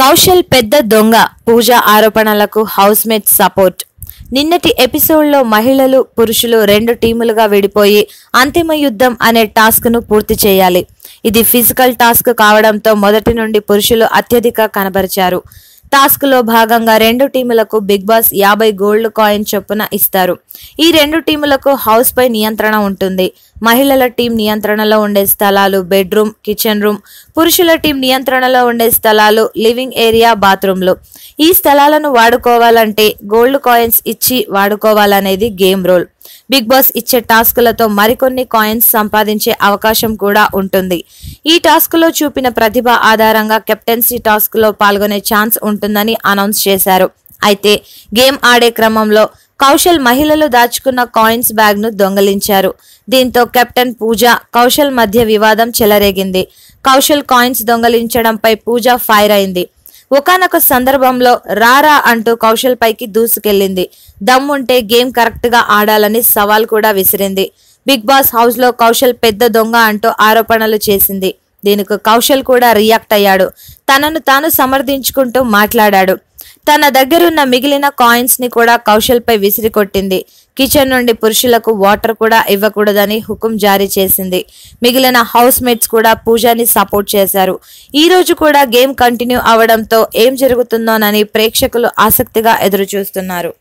కౌశల్ పెద్ద దొంగ, పూజ ఆరోపణలకు హౌస్ మేట్ సపోర్ట్. నిన్నటి ఎపిసోడ్లో మహిళలు పురుషులు 2 టీములుగా విడిపోయి అంతిమ యుద్ధం అనే టాస్క్ ను పూర్తి చేయాలి. ఇది ఫిజికల్ టాస్క్ కావడంతో మొదటి నుండి పురుషులు అత్యధిక కనబరిచారు. టాస్క్ లో భాగంగా 2 టీములకు బిగ్ బాస్ 50 గోల్డ్ కాయిన్ చొప్పున ఇస్తారు. ఈ 2 టీములకు హౌస్ పై నియంత్రణ ఉంటుంది. మహిళల టీం నియంత్రణలో ఉండే స్థలాలు బెడ్రూమ్, కిచెన్ రూమ్, పురుషుల టీం నియంత్రణలో ఉండే స్థలాలు లివింగ్ ఏరియా, బాత్రూంలు. ఈ స్థలాలను వాడుకోవాలంటే గోల్డ్ కాయిన్స్ ఇచ్చి వాడుకోవాలనేది గేమ్ రూల్. బిగ్ బాస్ ఇచ్చే టాస్కులతో మరికొన్ని కాయిన్స్ సంపాదించే అవకాశం కూడా ఉంటుంది. ఈ టాస్క్ లో చూపిన ప్రతిభ ఆధారంగా కెప్టెన్సీ టాస్క్ లో పాల్గొనే ఛాన్స్ ఉంటుందని అనౌన్స్ చేశారు. అయితే గేమ్ ఆడే క్రమంలో కౌశల్ మహిళలు దాచుకున్న కాయిన్స్ బ్యాగ్ ను దొంగలించారు. దీంతో కెప్టెన్ పూజ, కౌశల్ మధ్య వివాదం చెలరేగింది. కౌశల్ కాయిన్స్ దొంగలించడంపై పూజ ఫైర్ అయింది. ఒకానొక సందర్భంలో రారా అంటూ కౌశల్ పైకి దూసుకెళ్లింది. దమ్ముంటే గేమ్ కరెక్ట్ గా ఆడాలని సవాల్ కూడా విసిరింది. బిగ్ బాస్ హౌస్ లో కౌశల్ పెద్ద దొంగ అంటూ ఆరోపణలు చేసింది. దీనికి కౌశల్ కూడా రియాక్ట్ అయ్యాడు. తనను తాను సమర్థించుకుంటూ మాట్లాడాడు. తన దగ్గరున్న మిగిలిన కాయిన్స్ ని కూడా కౌశల్ పై విసిరి కొట్టింది. కిచెన్ నుండి పురుషులకు వాటర్ కూడా ఇవ్వకూడదని హుకుం జారీ చేసింది. మిగిలిన హౌస్ మేట్స్ కూడా పూజాని సపోర్ట్ చేశారు. ఈ రోజు కూడా గేమ్ కంటిన్యూ అవడంతో ఏం జరుగుతుందోనని ప్రేక్షకులు ఆసక్తిగా ఎదురు చూస్తున్నారు.